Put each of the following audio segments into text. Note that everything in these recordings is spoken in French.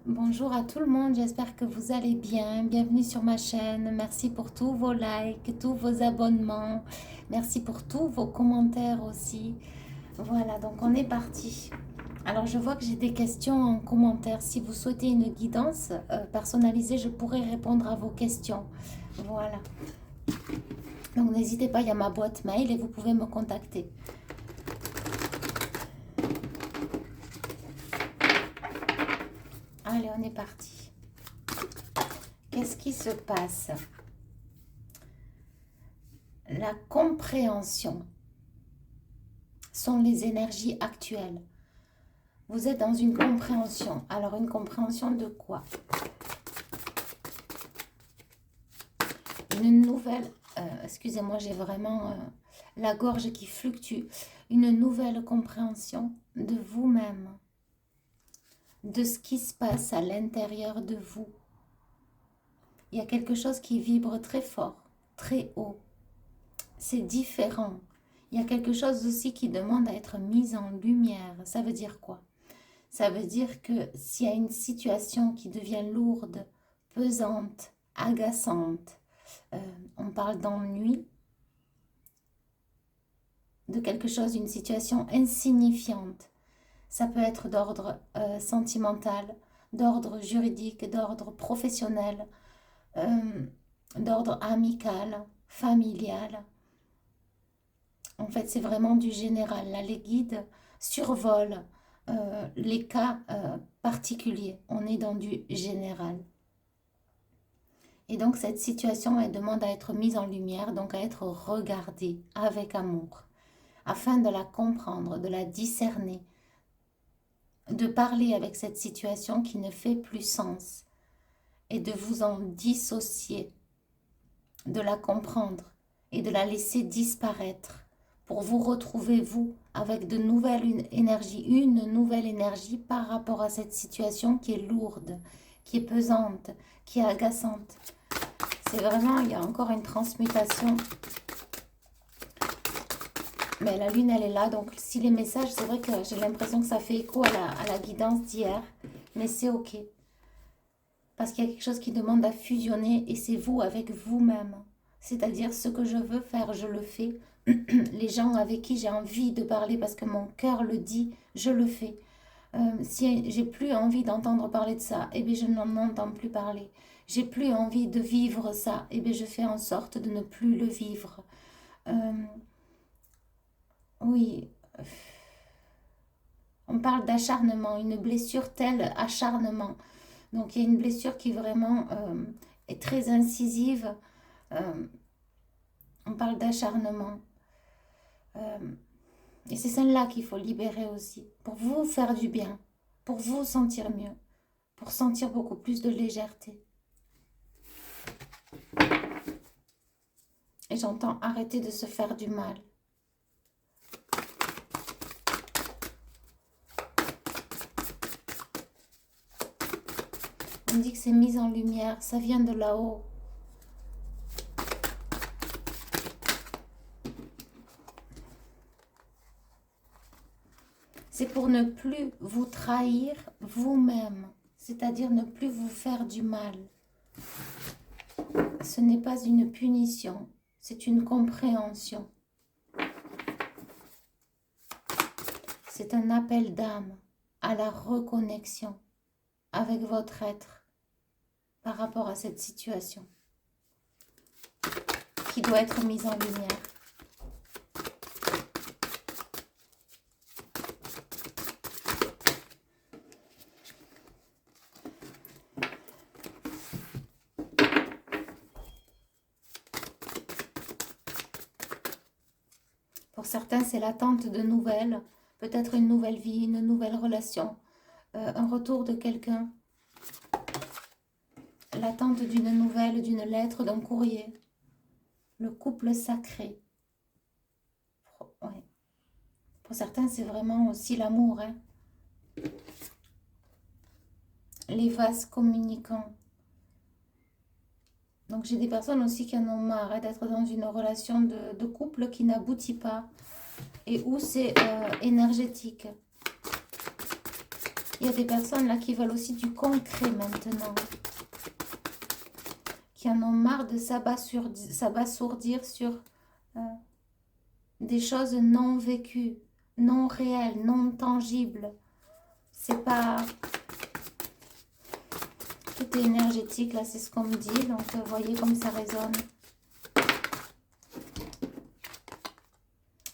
Bonjour à tout le monde, j'espère que vous allez bien. Bienvenue sur ma chaîne. Merci pour tous vos likes, tous vos abonnements. Merci pour tous vos commentaires aussi. Voilà, donc on est parti. Alors je vois que j'ai des questions en commentaire. Si vous souhaitez une guidance personnalisée, je pourrai répondre à vos questions. Voilà. Donc n'hésitez pas, il y a ma boîte mail et vous pouvez me contacter. Allez, on est parti. Qu'est-ce qui se passe? La compréhension sont les énergies actuelles. Vous êtes dans une compréhension. Alors, une compréhension de quoi? Une nouvelle... excusez-moi, j'ai vraiment la gorge qui fluctue. Une nouvelle compréhension de vous-même, de ce qui se passe à l'intérieur de vous. Il y a quelque chose qui vibre très fort, très haut. C'est différent. Il y a quelque chose aussi qui demande à être mis en lumière. Ça veut dire quoi? Ça veut dire que s'il y a une situation qui devient lourde, pesante, agaçante, on parle d'ennui, de quelque chose, d'une situation insignifiante. Ça peut être d'ordre sentimental, d'ordre juridique, d'ordre professionnel, d'ordre amical, familial. En fait, c'est vraiment du général. Là, les guides survolent les cas particuliers. On est dans du général. Et donc, cette situation, elle demande à être mise en lumière, donc à être regardée avec amour, afin de la comprendre, de la discerner, de parler avec cette situation qui ne fait plus sens et de vous en dissocier, de la comprendre et de la laisser disparaître pour vous retrouver, vous, avec de nouvelles énergies, une nouvelle énergie par rapport à cette situation qui est lourde, qui est pesante, qui est agaçante. C'est vraiment, il y a encore une transmutation. Mais la lune, elle est là. Donc, si les messages, c'est vrai que j'ai l'impression que ça fait écho à la guidance d'hier. Mais c'est OK. Parce qu'il y a quelque chose qui demande à fusionner et c'est vous avec vous-même. C'est-à-dire, ce que je veux faire, je le fais. Les gens avec qui j'ai envie de parler parce que mon cœur le dit, je le fais. Si j'ai plus envie d'entendre parler de ça, eh bien je n'en entends plus parler. J'ai plus envie de vivre ça, eh bien je fais en sorte de ne plus le vivre. Euh, oui, on parle d'acharnement, une blessure telle acharnement. Donc il y a une blessure qui vraiment est très incisive. Euh, on parle d'acharnement. Euh, et c'est celle-là qu'il faut libérer aussi, pour vous faire du bien, pour vous sentir mieux, pour sentir beaucoup plus de légèreté. Et j'entends arrêter de se faire du mal. On dit que c'est mis en lumière, ça vient de là-haut. C'est pour ne plus vous trahir vous-même, c'est-à-dire ne plus vous faire du mal. Ce n'est pas une punition, c'est une compréhension. C'est un appel d'âme à la reconnexion avec votre être par rapport à cette situation qui doit être mise en lumière. Pour certains, c'est l'attente de nouvelles, peut-être une nouvelle vie, une nouvelle relation, un retour de quelqu'un, l'attente d'une nouvelle, d'une lettre, d'un courrier, le couple sacré. Ouais. Pour certains, c'est vraiment aussi l'amour, hein. Les vases communicants. Donc j'ai des personnes aussi qui en ont marre d'être dans une relation de couple qui n'aboutit pas et où c'est énergétique. Il y a des personnes là qui veulent aussi du concret maintenant. Qui en ont marre de s'abasourdir sur des choses non vécues, non réelles, non tangibles. C'est pas... Tout est énergétique, là, c'est ce qu'on me dit. Donc, vous voyez comme ça résonne.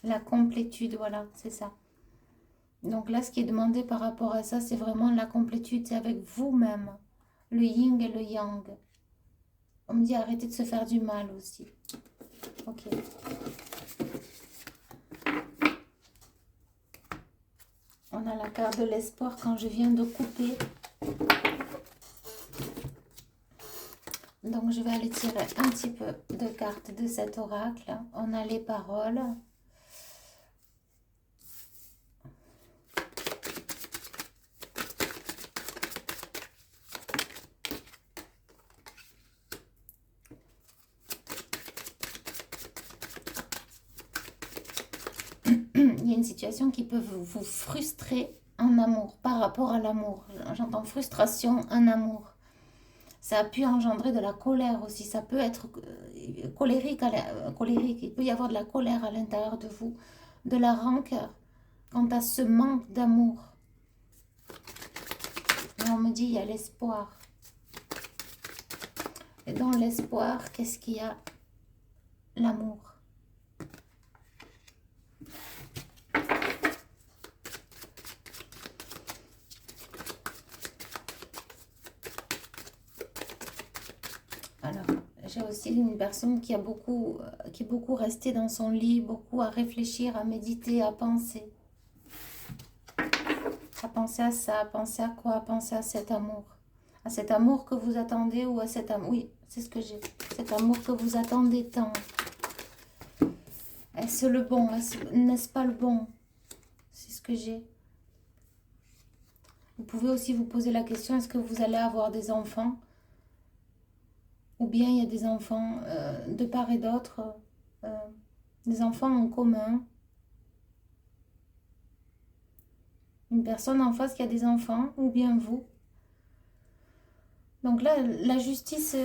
La complétude, voilà, c'est ça. Donc là, ce qui est demandé par rapport à ça, c'est vraiment la complétude. C'est avec vous-même. Le yin et le yang. On me dit arrêtez de se faire du mal aussi. Ok. On a la carte de l'espoir quand je viens de couper. Donc je vais aller tirer un petit peu de cartes de cet oracle. On a les paroles. Il y a une situation qui peut vous frustrer en amour, par rapport à l'amour. J'entends frustration, en amour. Ça a pu engendrer de la colère aussi. Ça peut être colérique, colérique. Il peut y avoir de la colère à l'intérieur de vous, de la rancœur quant à ce manque d'amour. Et on me dit, il y a l'espoir. Et dans l'espoir, qu'est-ce qu'il y a? L'amour. Alors, j'ai aussi une personne qui est beaucoup restée dans son lit, beaucoup à réfléchir, à méditer, à penser. À penser à ça, à penser à quoi? À penser à cet amour. À cet amour que vous attendez ou à cet amour... Oui, c'est ce que j'ai. Cet amour que vous attendez tant. Est-ce le bon? N'est-ce pas le bon? C'est ce que j'ai. Vous pouvez aussi vous poser la question, est-ce que vous allez avoir des enfants? Ou bien il y a des enfants de part et d'autre, des enfants en commun. Une personne en face qui a des enfants, ou bien vous. Donc là, la justice,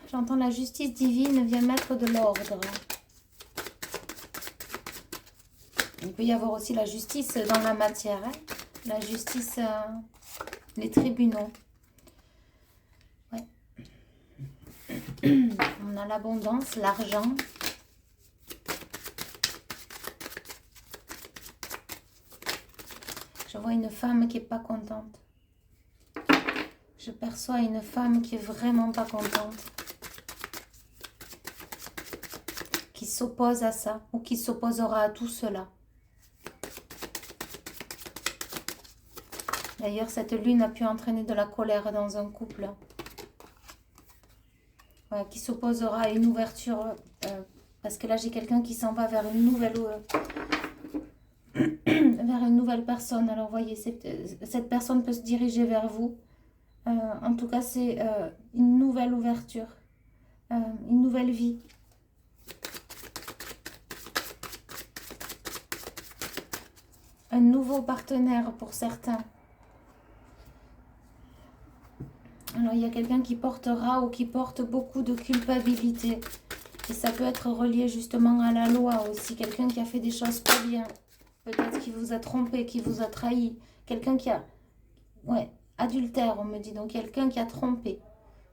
j'entends la justice divine vient mettre de l'ordre. Il peut y avoir aussi la justice dans la matière, hein? La justice, les tribunaux. Ouais. On a l'abondance, l'argent. Je vois une femme qui n'est pas contente. Je perçois une femme qui est vraiment pas contente. Qui s'oppose à ça ou qui s'opposera à tout cela. D'ailleurs, cette lune a pu entraîner de la colère dans un couple. Ouais, qui s'opposera à une ouverture. Parce que là, j'ai quelqu'un qui s'en va vers une nouvelle... vers une nouvelle personne. Alors, voyez, cette personne peut se diriger vers vous. En tout cas, c'est une nouvelle ouverture, une nouvelle vie. Un nouveau partenaire pour certains. Alors, il y a quelqu'un qui portera ou qui porte beaucoup de culpabilité. Et ça peut être relié justement à la loi aussi. Quelqu'un qui a fait des choses pas bien. Peut-être qui vous a trompé, qui vous a trahi. Quelqu'un qui a... Ouais. Adultère, on me dit, donc quelqu'un qui a trompé.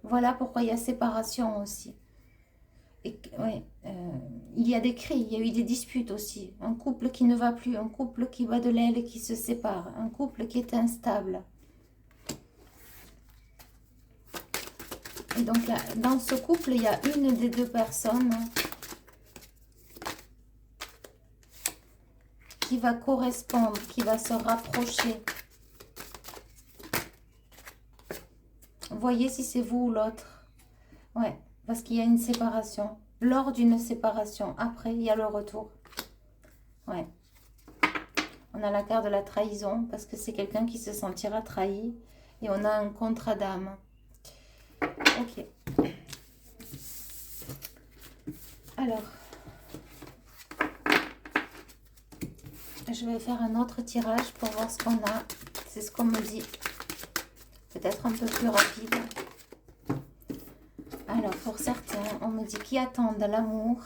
Voilà pourquoi il y a séparation aussi. Et, ouais, il y a des cris, il y a eu des disputes aussi. Un couple qui ne va plus, un couple qui bat de l'aile et qui se sépare. Un couple qui est instable. Et donc là, dans ce couple, il y a une des deux personnes qui va correspondre, qui va se rapprocher. Voyez si c'est vous ou l'autre. Ouais, parce qu'il y a une séparation. Lors d'une séparation, après, il y a le retour. Ouais. On a la carte de la trahison, parce que c'est quelqu'un qui se sentira trahi. Et on a un contrat d'âme. Ok. Alors. Je vais faire un autre tirage pour voir ce qu'on a. C'est ce qu'on me dit. Peut-être un peu plus rapide. Alors, pour certains, on me dit qu'ils attendent l'amour.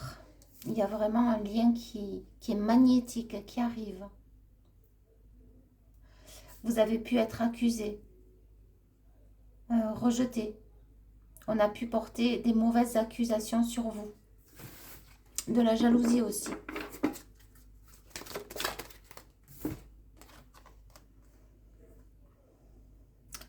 Il y a vraiment un lien qui est magnétique, qui arrive. Vous avez pu être accusé, rejeté. On a pu porter des mauvaises accusations sur vous. De la jalousie aussi.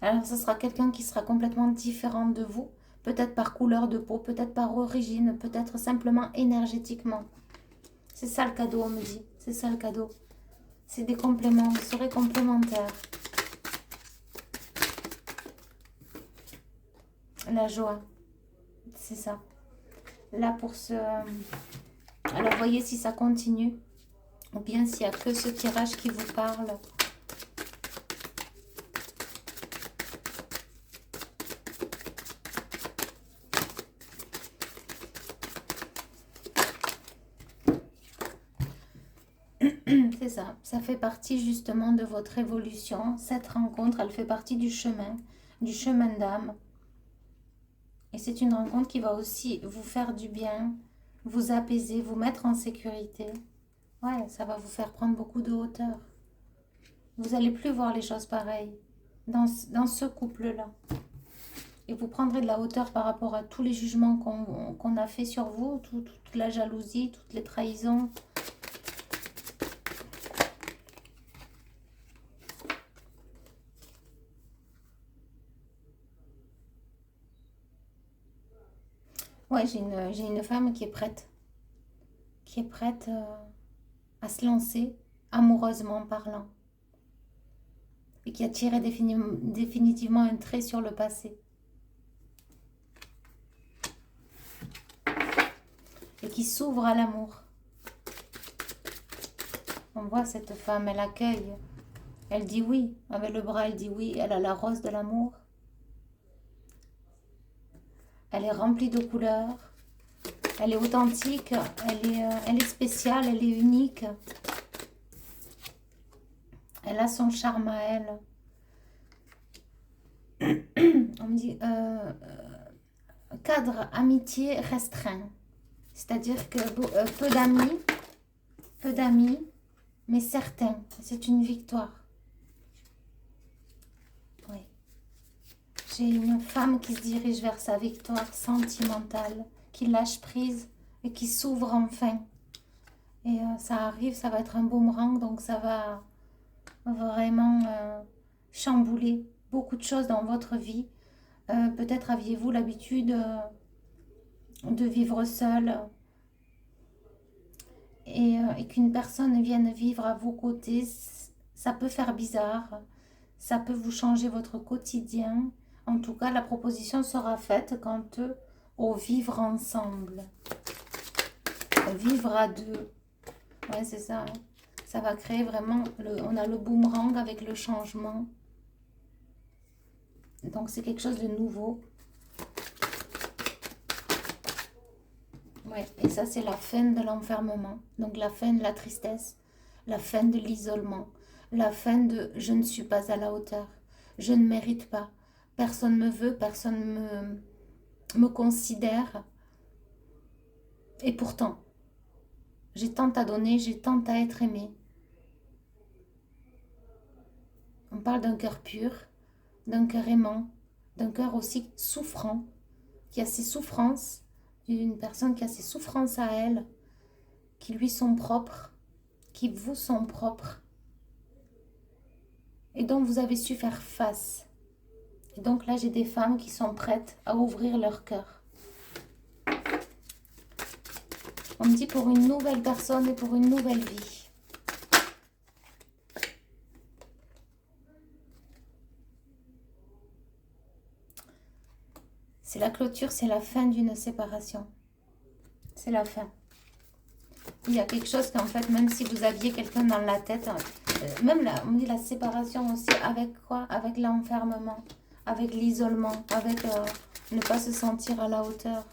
Alors, ce sera quelqu'un qui sera complètement différent de vous. Peut-être par couleur de peau, peut-être par origine, peut-être simplement énergétiquement. C'est ça le cadeau, on me dit. C'est ça le cadeau. C'est des compléments, vous serez complémentaires. La joie, c'est ça. Là, pour ce... Alors, voyez si ça continue. Ou bien s'il n'y a que ce tirage qui vous parle. C'est ça. Ça fait partie justement de votre évolution. Cette rencontre, elle fait partie du chemin d'âme. Et c'est une rencontre qui va aussi vous faire du bien, vous apaiser, vous mettre en sécurité. Ouais, ça va vous faire prendre beaucoup de hauteur. Vous n'allez plus voir les choses pareilles dans ce couple-là. Et vous prendrez de la hauteur par rapport à tous les jugements qu'on a fait sur vous, toute la jalousie, toutes les trahisons. Ouais, j'ai une femme qui est prête. Qui est prête à se lancer, amoureusement parlant. Et qui a tiré définitivement un trait sur le passé. Et qui s'ouvre à l'amour. On voit cette femme, elle accueille. Elle dit oui. Avec le bras, elle dit oui. Elle a la rose de l'amour. Elle est remplie de couleurs. Elle est authentique. Elle est spéciale. Elle est unique. Elle a son charme à elle. On me dit cadre amitié restreint. C'est-à-dire que peu d'amis, mais certains. C'est une victoire. Oui. J'ai une femme qui se dirige vers sa victoire sentimentale, qui lâche prise et qui s'ouvre enfin. Et ça arrive, ça va être un boomerang, donc ça va vraiment chambouler beaucoup de choses dans votre vie. Peut-être aviez-vous l'habitude de vivre seul et qu'une personne vienne vivre à vos côtés, ça peut faire bizarre, ça peut vous changer votre quotidien. En tout cas, la proposition sera faite quand au vivre ensemble. Vivre à deux. Ouais, c'est ça. Hein. Ça va créer vraiment... on a le boomerang avec le changement. Donc, c'est quelque chose de nouveau. Ouais, et ça, c'est la fin de l'enfermement. Donc, la fin de la tristesse. La fin de l'isolement. La fin de « je ne suis pas à la hauteur ». Je ne mérite pas. Personne ne me veut, personne me considère. Et pourtant, j'ai tant à donner, j'ai tant à être aimé. On parle d'un cœur pur, d'un cœur aimant, d'un cœur aussi souffrant, qui a ses souffrances, d'une personne qui a ses souffrances à elle, qui lui sont propres, qui vous sont propres, et dont vous avez su faire face. Et donc là, j'ai des femmes qui sont prêtes à ouvrir leur cœur. On me dit pour une nouvelle personne et pour une nouvelle vie. C'est la clôture, c'est la fin d'une séparation. C'est la fin. Il y a quelque chose qu'en fait, même si vous aviez quelqu'un dans la tête, même là, on me dit la séparation aussi, avec quoi? Avec l'enfermement, avec l'isolement, avec ne pas se sentir à la hauteur.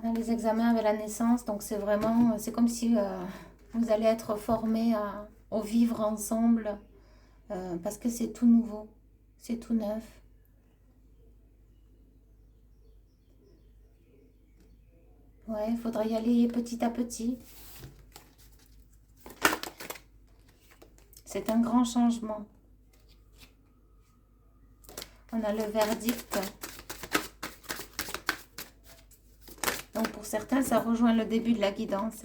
On a les examens avec la naissance, donc c'est vraiment, c'est comme si vous allez être formés au vivre ensemble, parce que c'est tout nouveau, c'est tout neuf. Ouais, il faudra y aller petit à petit. C'est un grand changement. On a le verdict. Donc pour certains, ça rejoint le début de la guidance.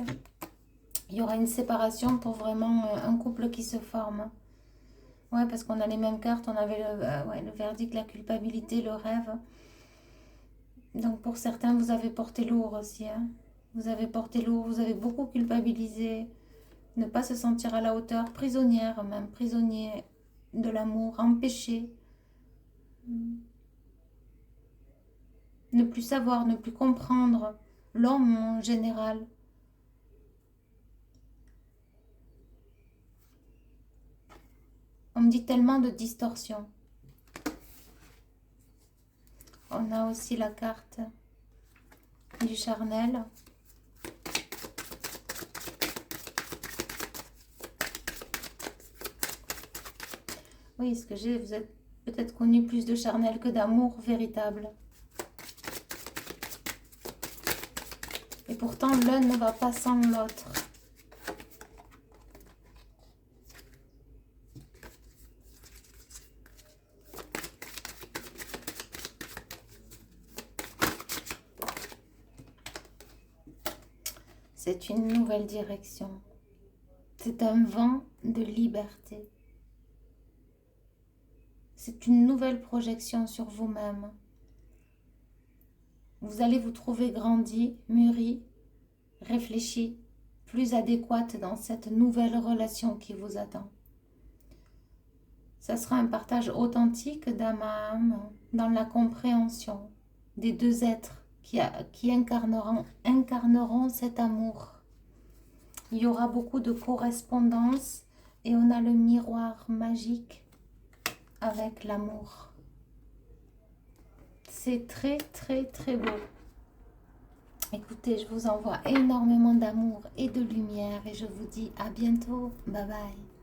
Il y aura une séparation pour vraiment un couple qui se forme. Ouais, parce qu'on a les mêmes cartes. On avait ouais, le verdict, la culpabilité, le rêve. Donc pour certains, vous avez porté lourd aussi. Hein. Vous avez porté lourd, vous avez beaucoup culpabilisé. Ne pas se sentir à la hauteur, prisonnière même, prisonnier de l'amour, empêché. Ne plus savoir, ne plus comprendre l'homme en général. On me dit tellement de distorsion. On a aussi la carte du charnel. Oui, ce que j'ai, vous êtes peut-être connu plus de charnel que d'amour véritable. Et pourtant, l'un ne va pas sans l'autre. C'est une nouvelle direction. C'est un vent de liberté. C'est une nouvelle projection sur vous-même. Vous allez vous trouver grandi, mûri, réfléchi, plus adéquate dans cette nouvelle relation qui vous attend. Ça sera un partage authentique d'âme à âme, dans la compréhension des deux êtres qui incarneront cet amour. Il y aura beaucoup de correspondance et on a le miroir magique avec l'amour. C'est très très très beau. Écoutez, je vous envoie énormément d'amour et de lumière et je vous dis à bientôt. Bye bye.